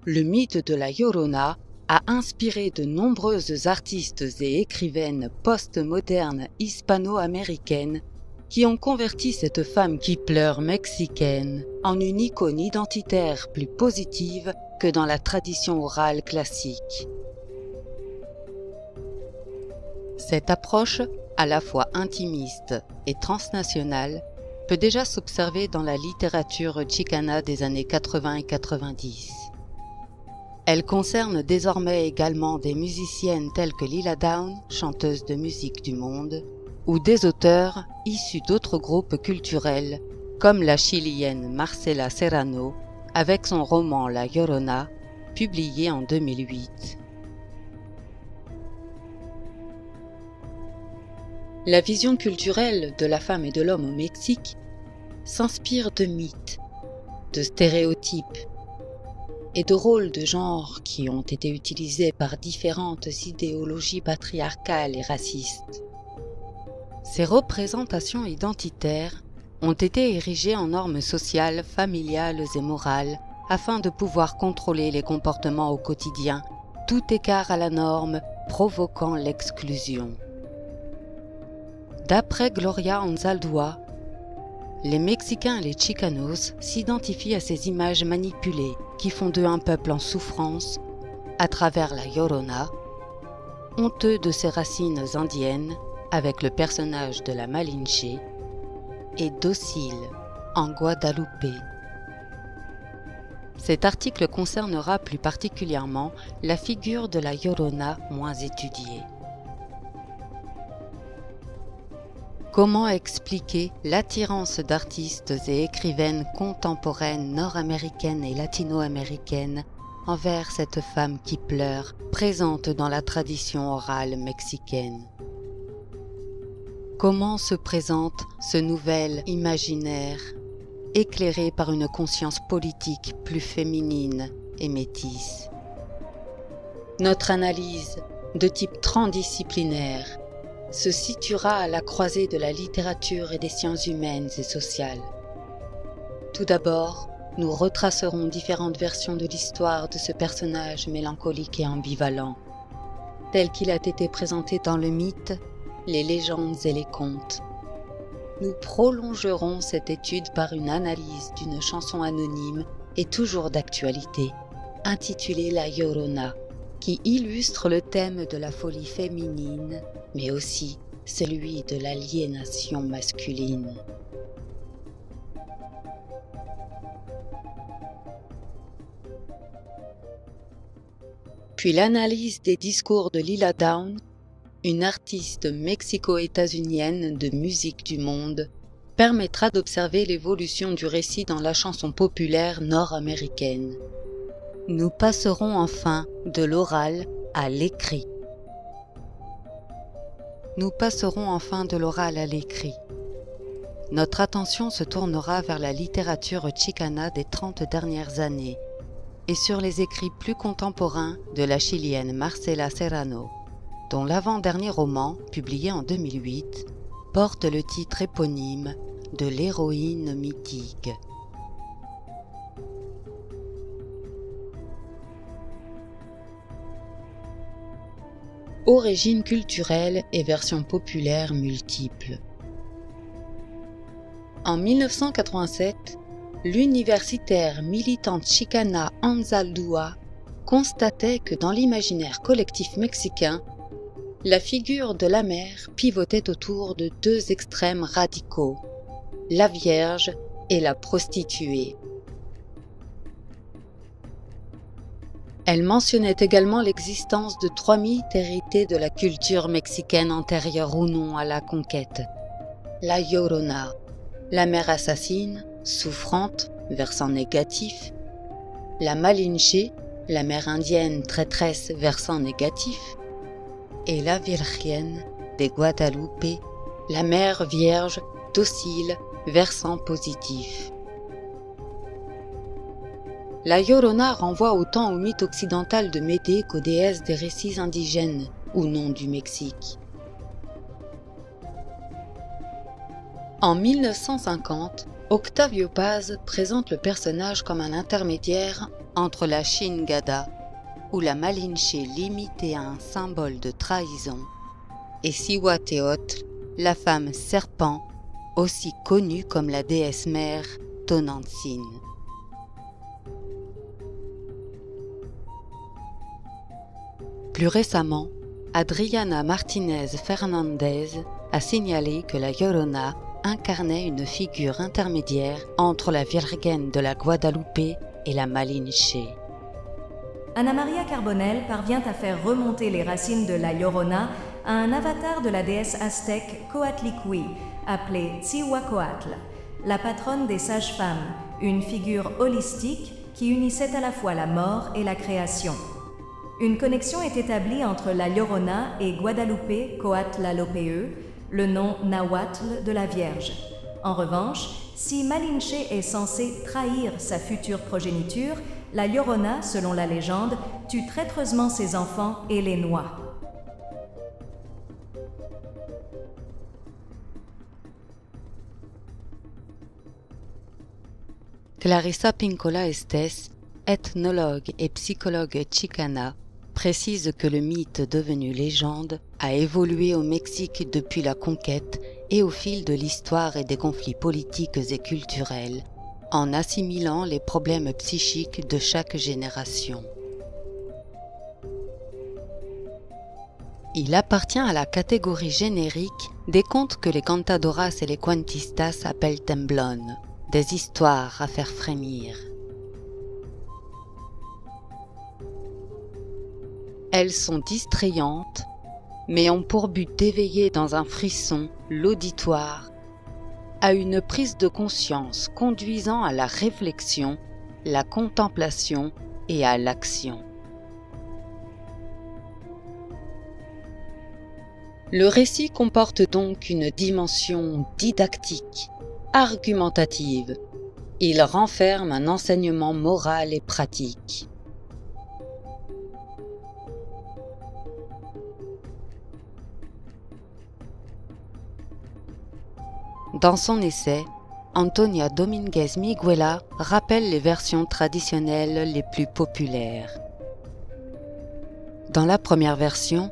Le mythe de la Llorona a inspiré de nombreuses artistes et écrivaines post-modernes hispano-américaines qui ont converti cette femme qui pleure mexicaine en une icône identitaire plus positive que dans la tradition orale classique. Cette approche, à la fois intimiste et transnationale, peut déjà s'observer dans la littérature chicana des années 80 et 90. Elle concerne désormais également des musiciennes telles que Lila Downs, chanteuse de musique du monde, ou des auteurs issus d'autres groupes culturels comme la chilienne Marcela Serrano avec son roman La Llorona, publié en 2008. La vision culturelle de la femme et de l'homme au Mexique s'inspire de mythes, de stéréotypes et de rôles de genre qui ont été utilisés par différentes idéologies patriarcales et racistes. Ces représentations identitaires ont été érigées en normes sociales, familiales et morales afin de pouvoir contrôler les comportements au quotidien, tout écart à la norme provoquant l'exclusion. D'après Gloria Anzaldúa, les Mexicains et les Chicanos s'identifient à ces images manipulées qui font d'eux un peuple en souffrance à travers la Llorona, honteux de ses racines indiennes avec le personnage de la Malinche et docile en Guadalupe. Cet article concernera plus particulièrement la figure de la Llorona moins étudiée. Comment expliquer l'attirance d'artistes et écrivaines contemporaines nord-américaines et latino-américaines envers cette femme qui pleure, présente dans la tradition orale mexicaine? Comment se présente ce nouvel imaginaire, éclairé par une conscience politique plus féminine et métisse? Notre analyse, de type transdisciplinaire, se situera à la croisée de la littérature et des sciences humaines et sociales. Tout d'abord, nous retracerons différentes versions de l'histoire de ce personnage mélancolique et ambivalent, tel qu'il a été présenté dans le mythe, les légendes et les contes. Nous prolongerons cette étude par une analyse d'une chanson anonyme et toujours d'actualité, intitulée La Llorona, qui illustre le thème de la folie féminine, mais aussi celui de l'aliénation masculine. Puis l'analyse des discours de Lila Downs, une artiste mexico-états-unienne de musique du monde, permettra d'observer l'évolution du récit dans la chanson populaire nord-américaine. Nous passerons enfin de l'oral à l'écrit. Notre attention se tournera vers la littérature chicana des 30 dernières années et sur les écrits plus contemporains de la chilienne Marcela Serrano, dont l'avant-dernier roman, publié en 2008, porte le titre éponyme de l'héroïne mythique. Origine culturelle et version populaire multiples. En 1987, l'universitaire militante chicana Anzaldúa constatait que dans l'imaginaire collectif mexicain, la figure de la mère pivotait autour de deux extrêmes radicaux, la Vierge et la prostituée. Elle mentionnait également l'existence de 3 mythes hérités de la culture mexicaine antérieure ou non à la conquête. La Llorona, la mère assassine, souffrante, versant négatif. La Malinche, la mère indienne traîtresse, versant négatif. Et la Virgen de Guadalupe, la mère vierge, docile, versant positif. La Llorona renvoie autant au mythe occidental de Médée qu'aux déesses des récits indigènes ou non du Mexique. En 1950, Octavio Paz présente le personnage comme un intermédiaire entre la Chingada, où la Malinche limitée à un symbole de trahison, et Cihuatéotl, la femme serpent, aussi connue comme la déesse mère Tonantzin. Plus récemment, Adriana Martinez Fernandez a signalé que la Llorona incarnait une figure intermédiaire entre la Virgen de la Guadalupe et la Malinche. Ana Maria Carbonell parvient à faire remonter les racines de la Llorona à un avatar de la déesse aztèque Coatlicue, appelée Cihuacoatl, la patronne des sages-femmes, une figure holistique qui unissait à la fois la mort et la création. Une connexion est établie entre la Llorona et Guadalupe Coatlalopeu, le nom nahuatl de la Vierge. En revanche, si Malinche est censée trahir sa future progéniture, la Llorona, selon la légende, tue traîtreusement ses enfants et les noie. Clarissa Pinkola Estés, ethnologue et psychologue chicana, précise que le mythe devenu légende a évolué au Mexique depuis la conquête et au fil de l'histoire et des conflits politiques et culturels, en assimilant les problèmes psychiques de chaque génération. Il appartient à la catégorie générique des contes que les cantadoras et les cuentistas appellent temblón, des histoires à faire frémir. Elles sont distrayantes, mais ont pour but d'éveiller dans un frisson l'auditoire à une prise de conscience conduisant à la réflexion, la contemplation et à l'action. Le récit comporte donc une dimension didactique, argumentative. Il renferme un enseignement moral et pratique. Dans son essai, Antonia Domínguez Miguela rappelle les versions traditionnelles les plus populaires. Dans la première version,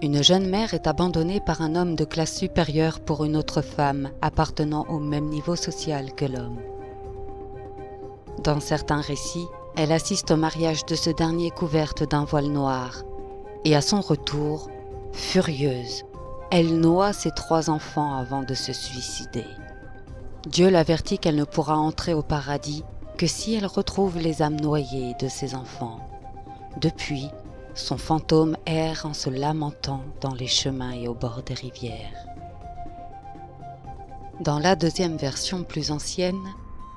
une jeune mère est abandonnée par un homme de classe supérieure pour une autre femme appartenant au même niveau social que l'homme. Dans certains récits, elle assiste au mariage de ce dernier couverte d'un voile noir, et à son retour, furieuse, elle noie ses 3 enfants avant de se suicider. Dieu l'avertit qu'elle ne pourra entrer au paradis que si elle retrouve les âmes noyées de ses enfants. Depuis, son fantôme erre en se lamentant dans les chemins et au bord des rivières. Dans la deuxième version plus ancienne,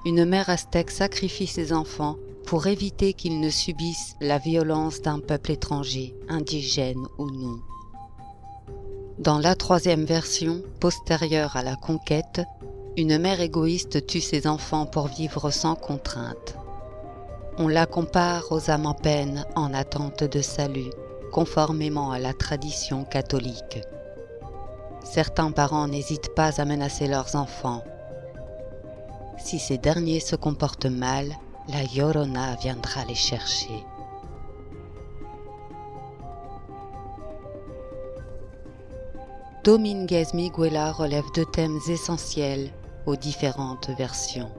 une mère aztèque sacrifie ses enfants pour éviter qu'ils ne subissent la violence d'un peuple étranger, indigène ou non. Dans la troisième version, postérieure à la conquête, une mère égoïste tue ses enfants pour vivre sans contrainte. On la compare aux âmes en peine en attente de salut, conformément à la tradition catholique. Certains parents n'hésitent pas à menacer leurs enfants. Si ces derniers se comportent mal, la Llorona viendra les chercher. Domínguez Miguela relève 2 thèmes essentiels aux différentes versions: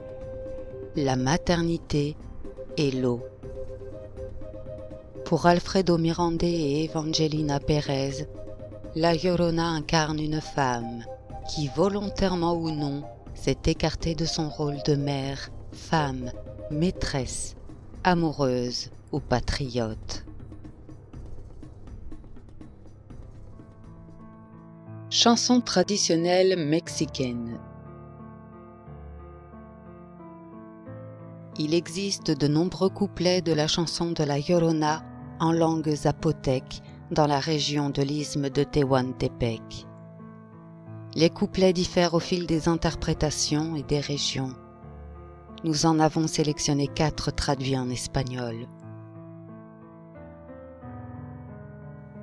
la maternité et l'eau. Pour Alfredo Mirande et Evangelina Pérez, la Llorona incarne une femme qui, volontairement ou non, s'est écartée de son rôle de mère, femme, maîtresse, amoureuse ou patriote. Chanson traditionnelle mexicaine. Il existe de nombreux couplets de la chanson de la Llorona en langue zapotèque dans la région de l'isthme de Tehuantepec. Les couplets diffèrent au fil des interprétations et des régions. Nous en avons sélectionné 4 traduits en espagnol.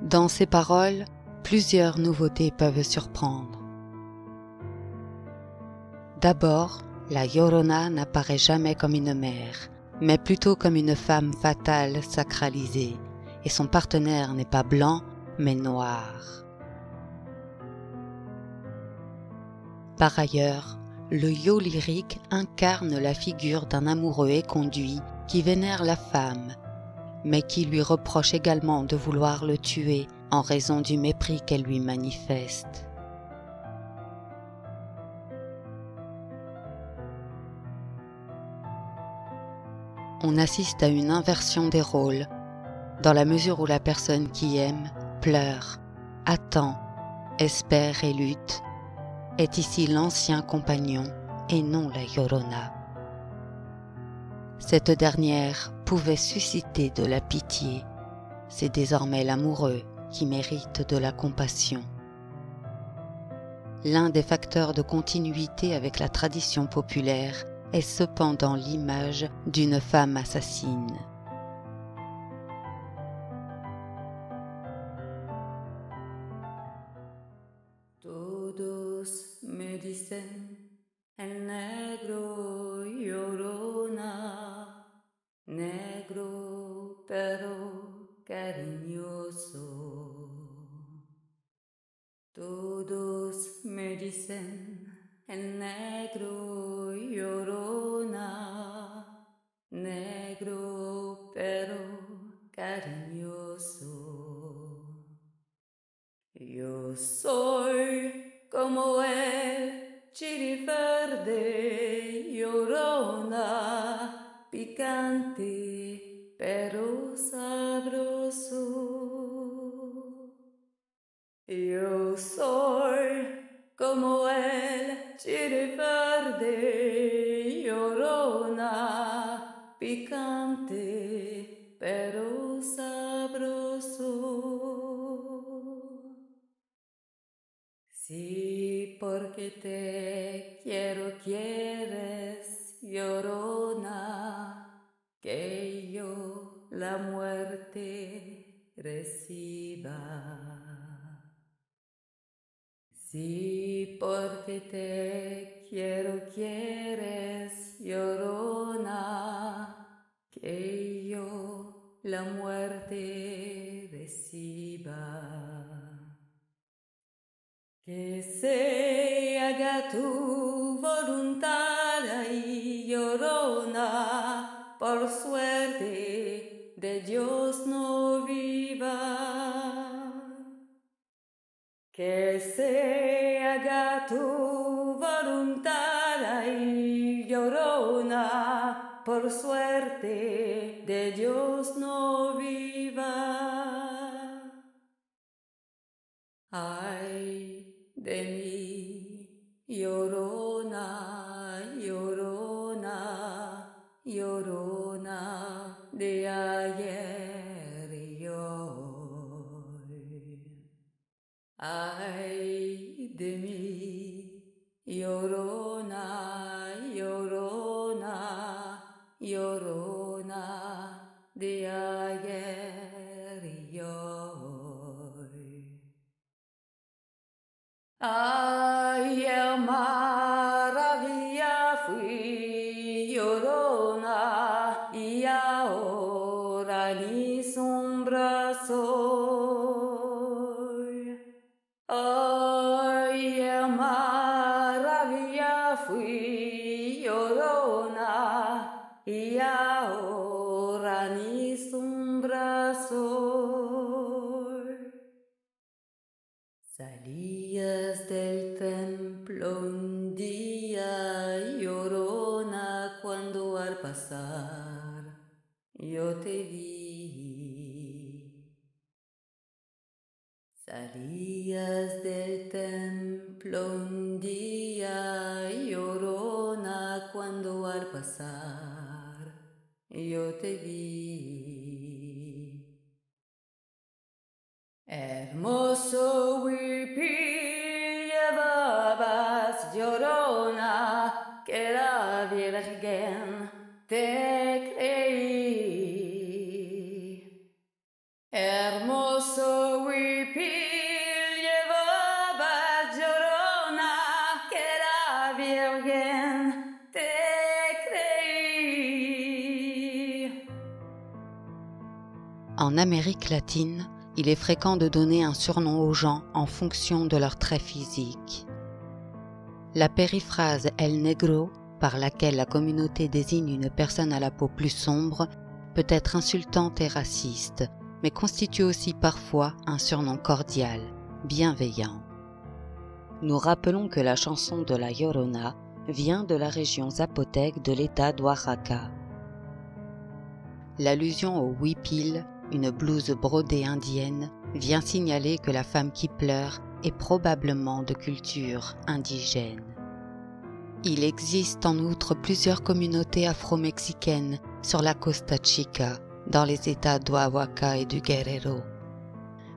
Dans ces paroles, plusieurs nouveautés peuvent surprendre. D'abord, La Llorona n'apparaît jamais comme une mère, mais plutôt comme une femme fatale sacralisée, et son partenaire n'est pas blanc, mais noir. Par ailleurs, le yo lyrique incarne la figure d'un amoureux éconduit qui vénère la femme, mais qui lui reproche également de vouloir le tuer en raison du mépris qu'elle lui manifeste. On assiste à une inversion des rôles, dans la mesure où la personne qui aime, pleure, attend, espère et lutte, est ici l'ancien compagnon et non la Llorona. Cette dernière pouvait susciter de la pitié, c'est désormais l'amoureux qui mérite de la compassion. L'un des facteurs de continuité avec la tradition populaire est cependant l'image d'une femme assassine. Todos me dicen el negro llorona, negro pero cariñoso. Todos me dicen el negro llorona, negro pero cariñoso. Yo soy como el chili verde, llorona, picante, pero sabroso. Yo soy como el chili verde, llorona, picante, pero sabroso. Sí, porque te quiero, quieres, llorona, que yo la muerte reciba. Sí, porque te quiero, quieres, llorona, que yo la muerte reciba. Que se haga tu voluntad, ay, llorona, por suerte de Dios no viva. Que se haga tu voluntad, ay, llorona, por suerte de Dios no viva. Ay, de mí, llorona, llorona, llorona de ayer y hoy. Ay, de mí, llorona, llorona, llorona de ayer y hoy. Ay, maravilla fui, llorona, y ahora ni sombra soy. Ay, maravilla fui, llorona, y ahora ni sombra soy. Salías del templo un día, llorona, cuando al pasar yo te vi. Salías del templo un día, llorona, cuando al pasar yo te vi. Hermoso huipil llevabas, llorona, que la Virgen te creí. Hermoso huipil llevabas, llorona, que la Virgen te En Amérique latine, il est fréquent de donner un surnom aux gens en fonction de leurs traits physiques. La périphrase El Negro, par laquelle la communauté désigne une personne à la peau plus sombre, peut être insultante et raciste, mais constitue aussi parfois un surnom cordial, bienveillant. Nous rappelons que la chanson de la Llorona vient de la région zapotèque de l'État d'Oaxaca. L'allusion au huipil, une blouse brodée indienne, vient signaler que la femme qui pleure est probablement de culture indigène. Il existe en outre plusieurs communautés afro-mexicaines sur la Costa Chica, dans les États d'Oaxaca et du Guerrero.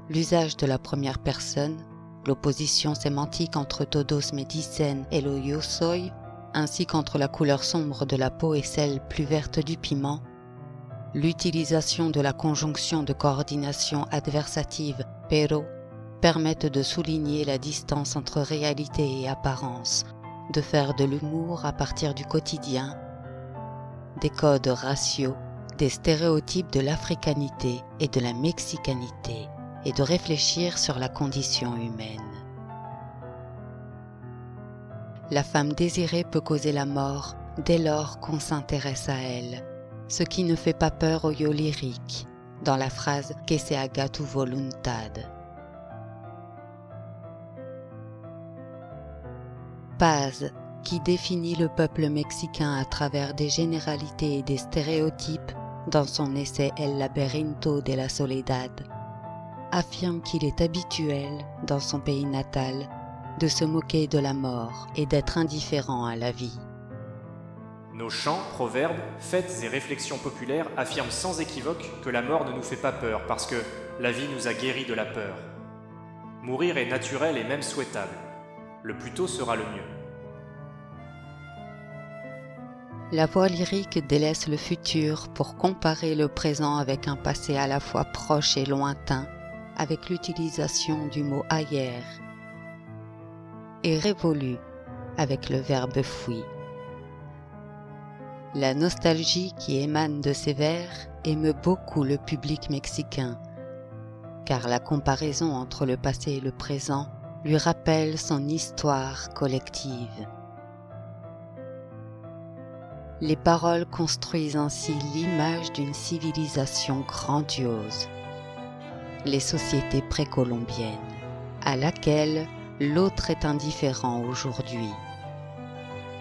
L'usage de la première personne, l'opposition sémantique entre todos me dicen et le yo soy, ainsi qu'entre la couleur sombre de la peau et celle plus verte du piment, l'utilisation de la conjonction de coordination adversative pero permettent de souligner la distance entre réalité et apparence, de faire de l'humour à partir du quotidien, des codes raciaux, des stéréotypes de l'africanité et de la mexicanité, et de réfléchir sur la condition humaine. La femme désirée peut causer la mort dès lors qu'on s'intéresse à elle, ce qui ne fait pas peur au yo lyrique, dans la phrase « que se haga tu voluntad ». Paz, qui définit le peuple mexicain à travers des généralités et des stéréotypes dans son essai El laberinto de la soledad, affirme qu'il est habituel, dans son pays natal, de se moquer de la mort et d'être indifférent à la vie. Nos chants, proverbes, fêtes et réflexions populaires affirment sans équivoque que la mort ne nous fait pas peur parce que la vie nous a guéris de la peur. Mourir est naturel et même souhaitable. Le plus tôt sera le mieux. La voix lyrique délaisse le futur pour comparer le présent avec un passé à la fois proche et lointain, avec l'utilisation du mot ayer, et révolu avec le verbe fui. La nostalgie qui émane de ces vers émeut beaucoup le public mexicain, car la comparaison entre le passé et le présent lui rappelle son histoire collective. Les paroles construisent ainsi l'image d'une civilisation grandiose, les sociétés précolombiennes, à laquelle l'autre est indifférent aujourd'hui.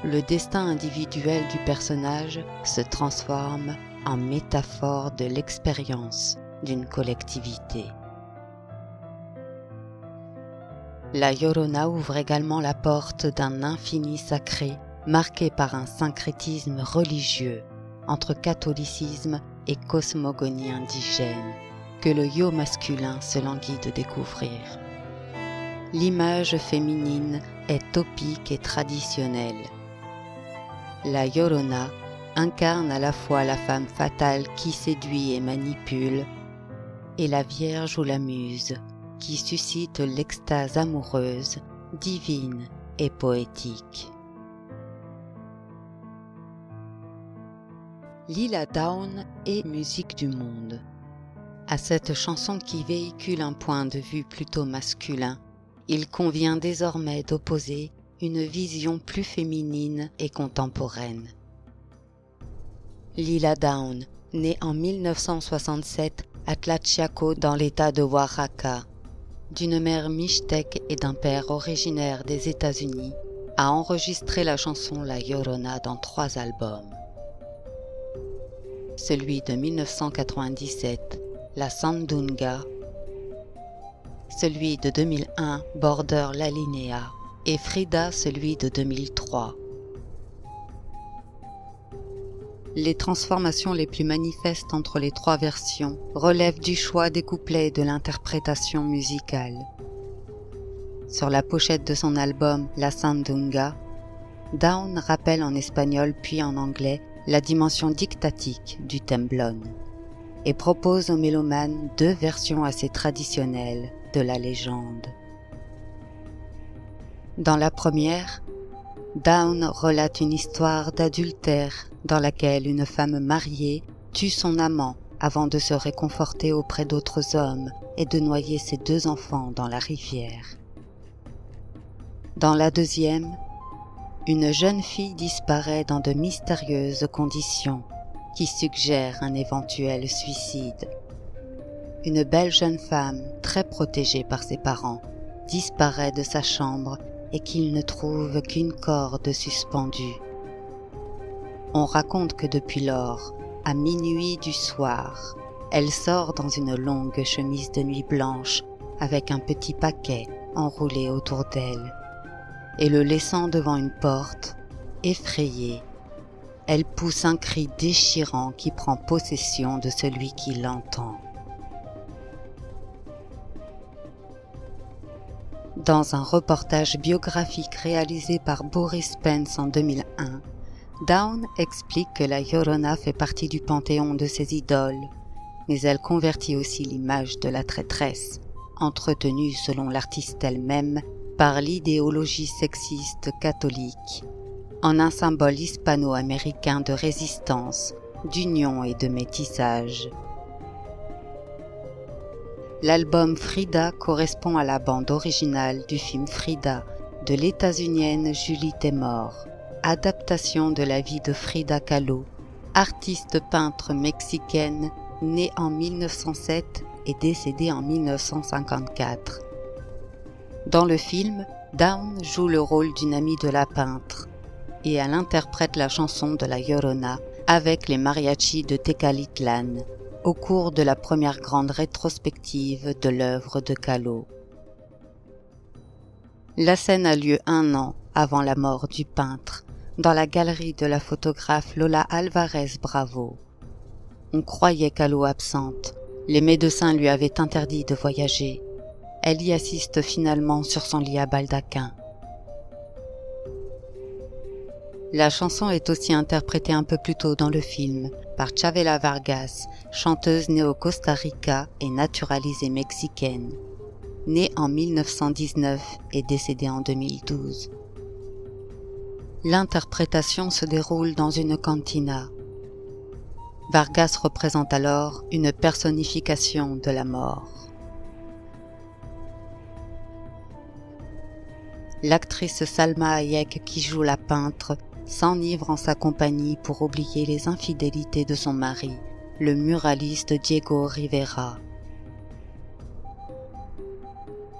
Le destin individuel du personnage se transforme en métaphore de l'expérience d'une collectivité. La Llorona ouvre également la porte d'un infini sacré marqué par un syncrétisme religieux entre catholicisme et cosmogonie indigène que le yo masculin se languit de découvrir. L'image féminine est topique et traditionnelle. La Llorona incarne à la fois la femme fatale qui séduit et manipule et la Vierge ou la Muse qui suscite l'extase amoureuse, divine et poétique. Lila Downe est musique du monde. À cette chanson qui véhicule un point de vue plutôt masculin, il convient désormais d'opposer une vision plus féminine et contemporaine. Lila Downe, née en 1967 à Tlaxiaco dans l'état de Oaxaca, d'une mère mixtèque et d'un père originaire des États-Unis, a enregistré la chanson La Llorona dans 3 albums. Celui de 1997, La Sandunga, celui de 2001, Border la Linea, et Frida, celui de 2003. Les transformations les plus manifestes entre les 3 versions relèvent du choix des couplets et de l'interprétation musicale. Sur la pochette de son album La Sandunga, Downe rappelle en espagnol puis en anglais la dimension dictatique du temblón et propose aux mélomanes 2 versions assez traditionnelles de la légende. Dans la première, Downe relate une histoire d'adultère dans laquelle une femme mariée tue son amant avant de se réconforter auprès d'autres hommes et de noyer ses 2 enfants dans la rivière. Dans la deuxième, une jeune fille disparaît dans de mystérieuses conditions qui suggèrent un éventuel suicide. Une belle jeune femme, très protégée par ses parents, disparaît de sa chambre et qu'il ne trouve qu'une corde suspendue. On raconte que depuis lors, à minuit du soir, elle sort dans une longue chemise de nuit blanche avec un petit paquet enroulé autour d'elle. Et le laissant devant une porte, effrayée, elle pousse un cri déchirant qui prend possession de celui qui l'entend. Dans un reportage biographique réalisé par Boris Spence en 2001, Dawn explique que la Llorona fait partie du panthéon de ses idoles, mais elle convertit aussi l'image de la traîtresse, entretenue selon l'artiste elle-même par l'idéologie sexiste catholique, en un symbole hispano-américain de résistance, d'union et de métissage. L'album Frida correspond à la bande originale du film Frida de l'états-unienne Julie Taymor, adaptation de la vie de Frida Kahlo, artiste peintre mexicaine née en 1907 et décédée en 1954. Dans le film, Dawn joue le rôle d'une amie de la peintre et elle interprète la chanson de la Llorona avec les mariachis de Tecalitlán au cours de la première grande rétrospective de l'œuvre de Kahlo. La scène a lieu 1 an avant la mort du peintre, dans la galerie de la photographe Lola Alvarez Bravo. On croyait Kahlo absente, les médecins lui avaient interdit de voyager. Elle y assiste finalement sur son lit à baldaquin. La chanson est aussi interprétée un peu plus tôt dans le film par Chavela Vargas, chanteuse née au Costa Rica et naturalisée mexicaine, née en 1919 et décédée en 2012. L'interprétation se déroule dans une cantina. Vargas représente alors une personnification de la mort. L'actrice Salma Hayek, qui joue la peintre, s'enivre en sa compagnie pour oublier les infidélités de son mari, le muraliste Diego Rivera.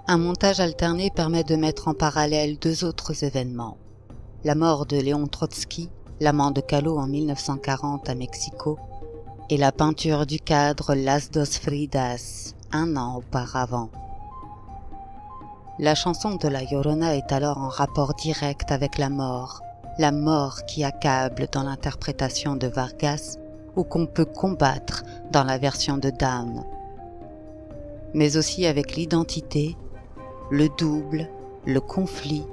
Un montage alterné permet de mettre en parallèle 2 autres événements. La mort de Léon Trotsky, l'amant de Kahlo en 1940 à Mexico, et la peinture du cadre Las dos Fridas, 1 an auparavant. La chanson de la Llorona est alors en rapport direct avec la mort qui accable dans l'interprétation de Vargas ou qu'on peut combattre dans la version de Dawn, mais aussi avec l'identité, le double, le conflit,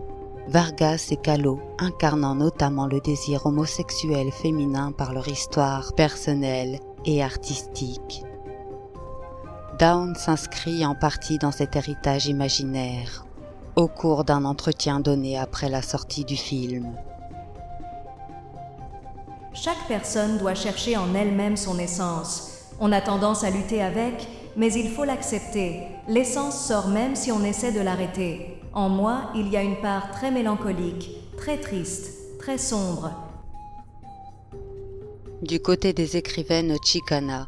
Vargas et Kahlo incarnant notamment le désir homosexuel féminin par leur histoire personnelle et artistique. Dawn s'inscrit en partie dans cet héritage imaginaire, au cours d'un entretien donné après la sortie du film. Chaque personne doit chercher en elle-même son essence. On a tendance à lutter avec, mais il faut l'accepter. L'essence sort même si on essaie de l'arrêter. En moi, il y a une part très mélancolique, très triste, très sombre. Du côté des écrivaines Chicana,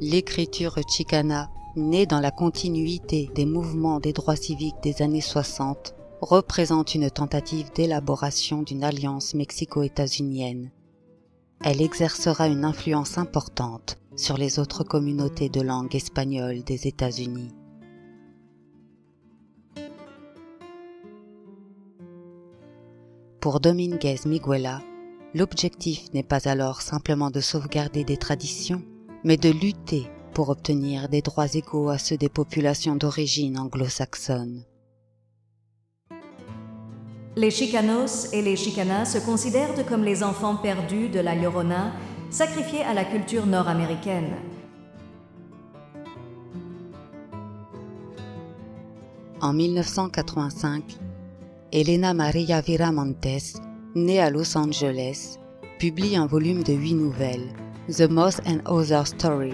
l'écriture chicana, née dans la continuité des mouvements des droits civiques des années 60, représente une tentative d'élaboration d'une alliance mexico-états-unienne. Elle exercera une influence importante sur les autres communautés de langue espagnole des États-Unis. Pour Domínguez Miguela, l'objectif n'est pas alors simplement de sauvegarder des traditions, mais de lutter pour obtenir des droits égaux à ceux des populations d'origine anglo-saxonne. Les Chicanos et les Chicanas se considèrent comme les enfants perdus de la Llorona, sacrifiés à la culture nord-américaine. En 1985, Elena Maria Viramontes, née à Los Angeles, publie un volume de 8 nouvelles, The Moth and Other Story,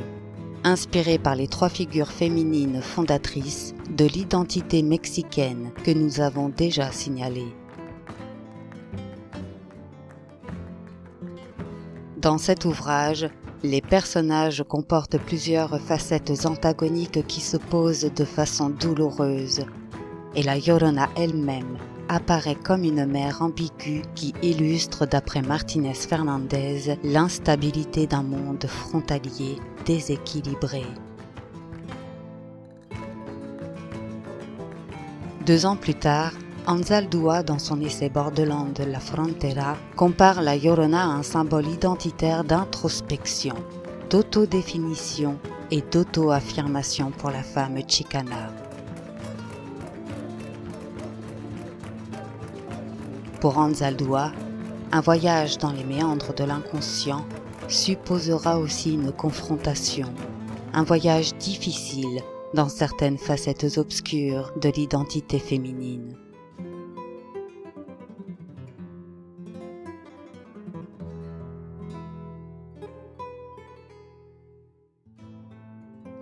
inspiré par les 3 figures féminines fondatrices de l'identité mexicaine que nous avons déjà signalée. Dans cet ouvrage, les personnages comportent plusieurs facettes antagoniques qui s'opposent de façon douloureuse, et la Llorona elle-même apparaît comme une mère ambiguë qui illustre, d'après Martínez Fernández, l'instabilité d'un monde frontalier déséquilibré. 2 ans plus tard, Anzaldúa, dans son essai Borderland La Frontera, compare la Llorona à un symbole identitaire d'introspection, d'autodéfinition et d'auto-affirmation pour la femme chicana. Pour Anzaldúa, un voyage dans les méandres de l'inconscient supposera aussi une confrontation, un voyage difficile dans certaines facettes obscures de l'identité féminine.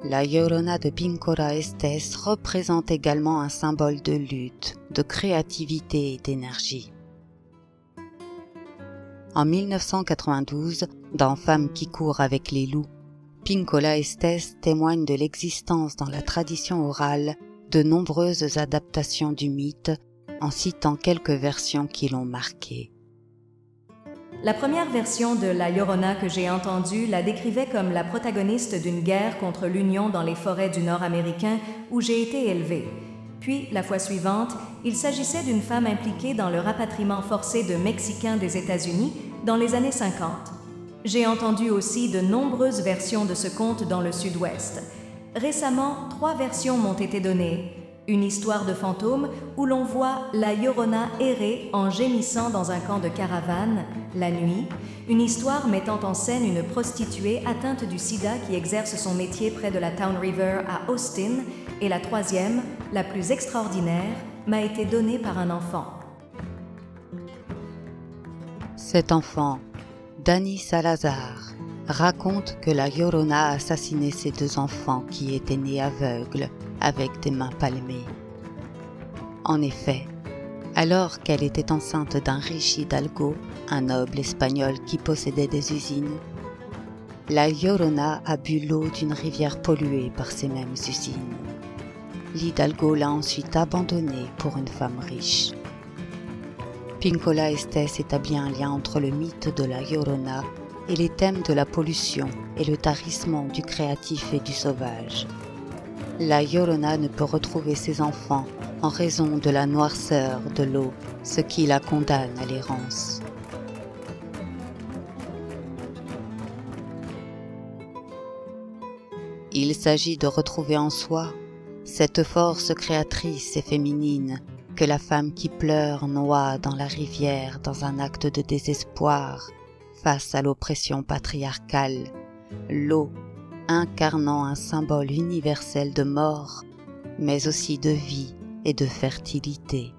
La Llorona de Pincola Estés représente également un symbole de lutte, de créativité et d'énergie. En 1992, dans Femme qui court avec les loups, Pincola Estés témoigne de l'existence dans la tradition orale de nombreuses adaptations du mythe en citant quelques versions qui l'ont marqué. La première version de La Llorona que j'ai entendue la décrivait comme la protagoniste d'une guerre contre l'Union dans les forêts du Nord américain où j'ai été élevée. Puis, la fois suivante, il s'agissait d'une femme impliquée dans le rapatriement forcé de Mexicains des États-Unis dans les années 50. J'ai entendu aussi de nombreuses versions de ce conte dans le Sud-Ouest. Récemment, 3 versions m'ont été données. Une histoire de fantôme où l'on voit la Llorona errer en gémissant dans un camp de caravane, la nuit. Une histoire mettant en scène une prostituée atteinte du sida qui exerce son métier près de la Town River à Austin. Et la 3e, la plus extraordinaire, m'a été donnée par un enfant. Cet enfant, Dani Salazar, raconte que la Llorona a assassiné ses 2 enfants qui étaient nés aveugles avec des mains palmées. En effet, alors qu'elle était enceinte d'un riche hidalgo, un noble espagnol qui possédait des usines, la Llorona a bu l'eau d'une rivière polluée par ces mêmes usines. L'hidalgo l'a ensuite abandonnée pour une femme riche. Pincola Estés établit un lien entre le mythe de la Llorona et les thèmes de la pollution et le tarissement du créatif et du sauvage. La Llorona ne peut retrouver ses enfants en raison de la noirceur de l'eau, ce qui la condamne à l'errance. Il s'agit de retrouver en soi cette force créatrice et féminine que la femme qui pleure noie dans la rivière dans un acte de désespoir face à l'oppression patriarcale, l'eau incarnant un symbole universel de mort, mais aussi de vie et de fertilité.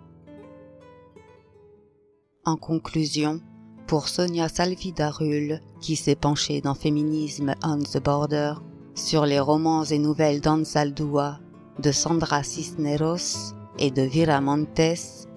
En conclusion, pour Sonia Salvi-Darul, qui s'est penchée dans Féminisme on the Border, sur les romans et nouvelles d'Anzaldúa, de Sandra Cisneros et de Vera Montes,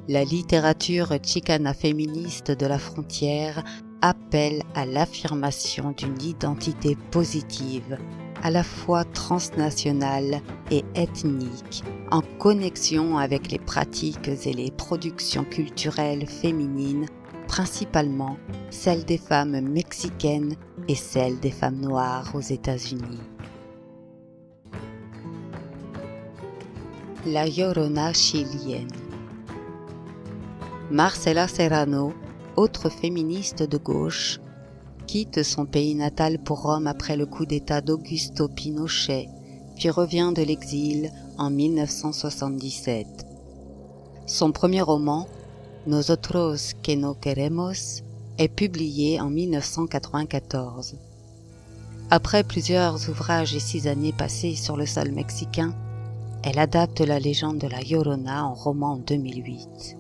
la littérature chicana féministe de la frontière appelle à l'affirmation d'une identité positive, à la fois transnationale et ethnique, en connexion avec les pratiques et les productions culturelles féminines, principalement celles des femmes mexicaines et celles des femmes noires aux États-Unis. La Llorona chilienne. Marcela Serrano, autre féministe de gauche, quitte son pays natal pour Rome après le coup d'État d'Augusto Pinochet, puis revient de l'exil en 1977. Son premier roman, Nosotros que no queremos, est publié en 1994. Après plusieurs ouvrages et 6 années passées sur le sol mexicain, elle adapte la légende de la Llorona en roman en 2008.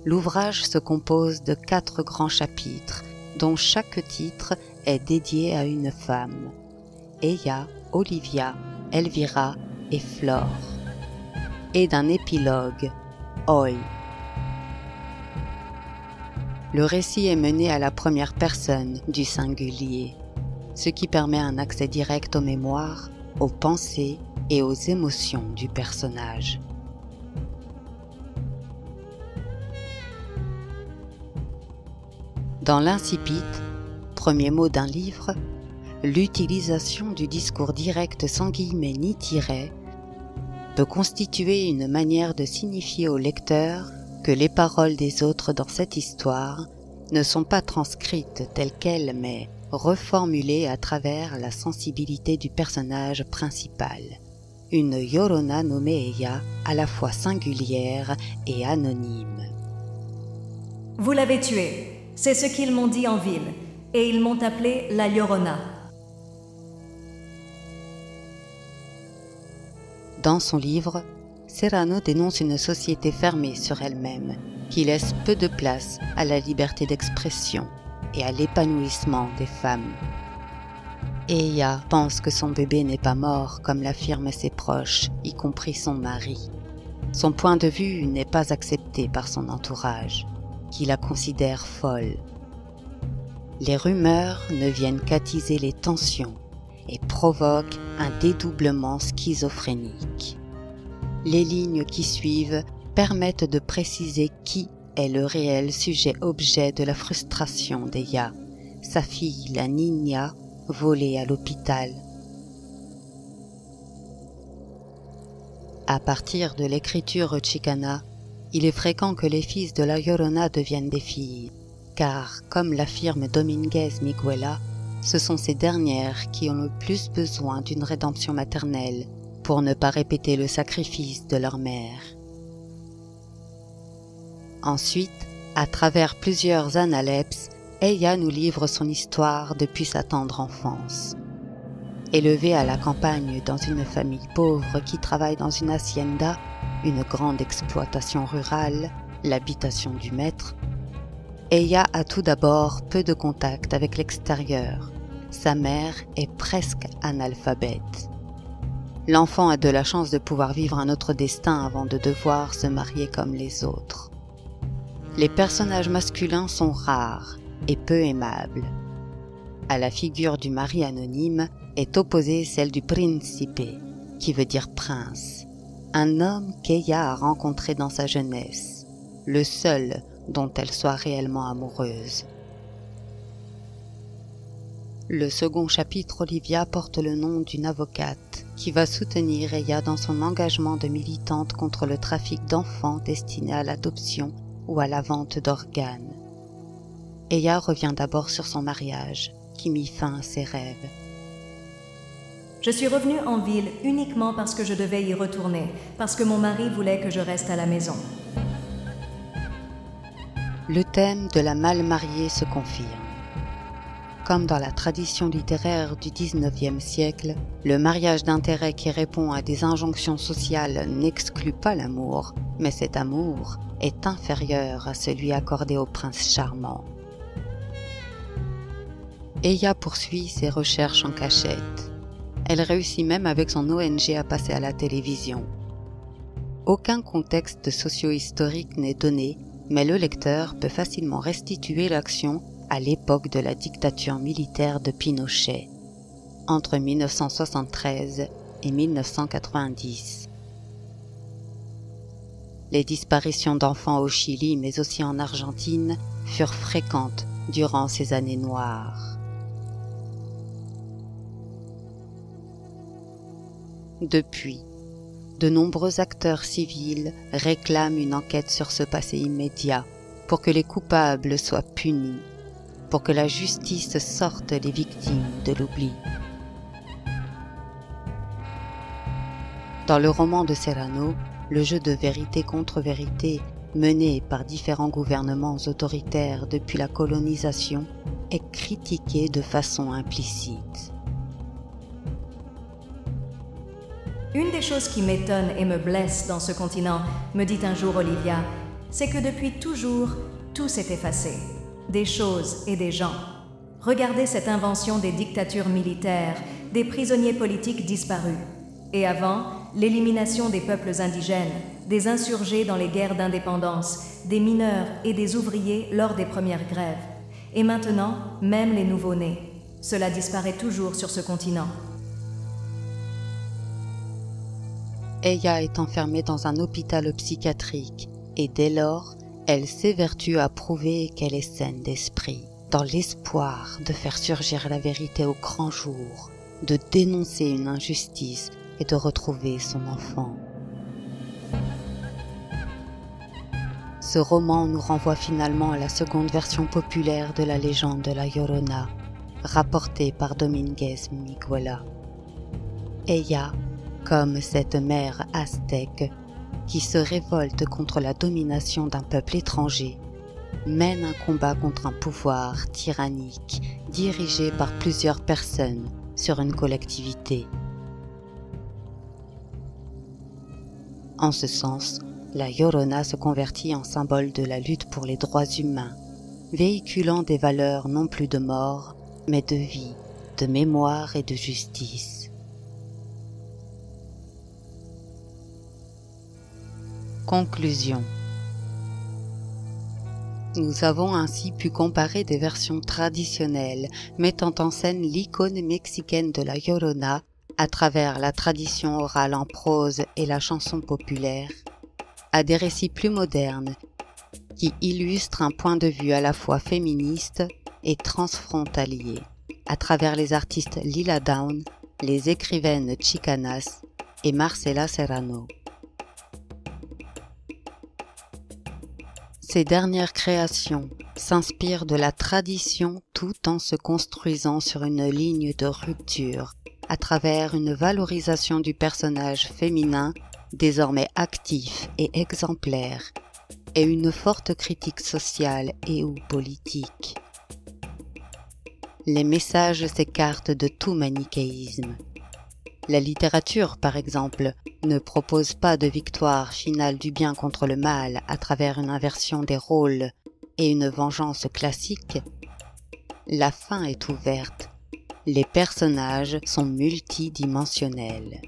L'ouvrage se compose de 4 grands chapitres dont chaque titre est dédié à une femme. Eya, Olivia, Elvira et Flore. Et d'un épilogue, Oi. Le récit est mené à la première personne du singulier, ce qui permet un accès direct aux mémoires, aux pensées et aux émotions du personnage. Dans l'incipit, premier mot d'un livre, l'utilisation du discours direct sans guillemets ni tirets peut constituer une manière de signifier au lecteur que les paroles des autres dans cette histoire ne sont pas transcrites telles quelles, mais reformulées à travers la sensibilité du personnage principal. Une Yorona nommée Eya, à la fois singulière et anonyme. Vous l'avez tuée, c'est ce qu'ils m'ont dit en ville, et ils m'ont appelée la Yorona. Dans son livre, Serrano dénonce une société fermée sur elle-même, qui laisse peu de place à la liberté d'expression et à l'épanouissement des femmes. Eya pense que son bébé n'est pas mort comme l'affirment ses proches, y compris son mari. Son point de vue n'est pas accepté par son entourage, qui la considère folle. Les rumeurs ne viennent qu'attiser les tensions et provoquent un dédoublement schizophrénique. Les lignes qui suivent permettent de préciser qui est le réel sujet-objet de la frustration d'Eya, sa fille, la Niña, volée à l'hôpital. À partir de l'écriture chicana, il est fréquent que les fils de la Llorona deviennent des filles, car, comme l'affirme Domínguez Miguela, ce sont ces dernières qui ont le plus besoin d'une rédemption maternelle pour ne pas répéter le sacrifice de leur mère. Ensuite, à travers plusieurs analepses, Eya nous livre son histoire depuis sa tendre enfance. Élevée à la campagne dans une famille pauvre qui travaille dans une hacienda, une grande exploitation rurale, l'habitation du maître, Eya a tout d'abord peu de contact avec l'extérieur. Sa mère est presque analphabète. L'enfant a de la chance de pouvoir vivre un autre destin avant de devoir se marier comme les autres. Les personnages masculins sont rares et peu aimables. À la figure du mari anonyme est opposée celle du principe, qui veut dire prince, un homme qu'Eya a rencontré dans sa jeunesse, le seul dont elle soit réellement amoureuse. Le second chapitre, Olivia, porte le nom d'une avocate qui va soutenir Eya dans son engagement de militante contre le trafic d'enfants destinés à l'adoption ou à la vente d'organes. Eya revient d'abord sur son mariage, qui mit fin à ses rêves. Je suis revenue en ville uniquement parce que je devais y retourner, parce que mon mari voulait que je reste à la maison. Le thème de la mal mariée se confirme. Comme dans la tradition littéraire du XIXe siècle, le mariage d'intérêt qui répond à des injonctions sociales n'exclut pas l'amour, mais cet amour est inférieur à celui accordé au prince charmant. Eya poursuit ses recherches en cachette. Elle réussit même avec son ONG à passer à la télévision. Aucun contexte socio-historique n'est donné, mais le lecteur peut facilement restituer l'action à l'époque de la dictature militaire de Pinochet, entre 1973 et 1990. Les disparitions d'enfants au Chili, mais aussi en Argentine, furent fréquentes durant ces années noires. Depuis, de nombreux acteurs civils réclament une enquête sur ce passé immédiat pour que les coupables soient punis, pour que la justice sorte les victimes de l'oubli. Dans le roman de Serrano, le jeu de vérité contre vérité mené par différents gouvernements autoritaires depuis la colonisation est critiqué de façon implicite. Une des choses qui m'étonne et me blesse dans ce continent, me dit un jour Olivia, c'est que depuis toujours, tout s'est effacé. des choses et des gens. Regardez cette invention des dictatures militaires, des prisonniers politiques disparus. Et avant, l'élimination des peuples indigènes, des insurgés dans les guerres d'indépendance, des mineurs et des ouvriers lors des premières grèves. Et maintenant, même les nouveau-nés. Cela disparaît toujours sur ce continent. Eya est enfermée dans un hôpital psychiatrique et dès lors, elle s'évertue à prouver qu'elle est saine d'esprit, dans l'espoir de faire surgir la vérité au grand jour, de dénoncer une injustice et de retrouver son enfant. Ce roman nous renvoie finalement à la seconde version populaire de la légende de la Llorona, rapportée par Domínguez Miguela. Eya, comme cette mère aztèque qui se révolte contre la domination d'un peuple étranger, mène un combat contre un pouvoir tyrannique dirigé par plusieurs personnes sur une collectivité. En ce sens, la Llorona se convertit en symbole de la lutte pour les droits humains, véhiculant des valeurs non plus de mort, mais de vie, de mémoire et de justice. Conclusion. Nous avons ainsi pu comparer des versions traditionnelles mettant en scène l'icône mexicaine de la Llorona à travers la tradition orale en prose et la chanson populaire, à des récits plus modernes qui illustrent un point de vue à la fois féministe et transfrontalier, à travers les artistes Lila Downs, les écrivaines chicanas et Marcela Serrano. Ces dernières créations s'inspirent de la tradition tout en se construisant sur une ligne de rupture, à travers une valorisation du personnage féminin désormais actif et exemplaire, et une forte critique sociale et ou politique. Les messages s'écartent de tout manichéisme. La littérature, par exemple, ne propose pas de victoire finale du bien contre le mal à travers une inversion des rôles et une vengeance classique. La fin est ouverte. Les personnages sont multidimensionnels.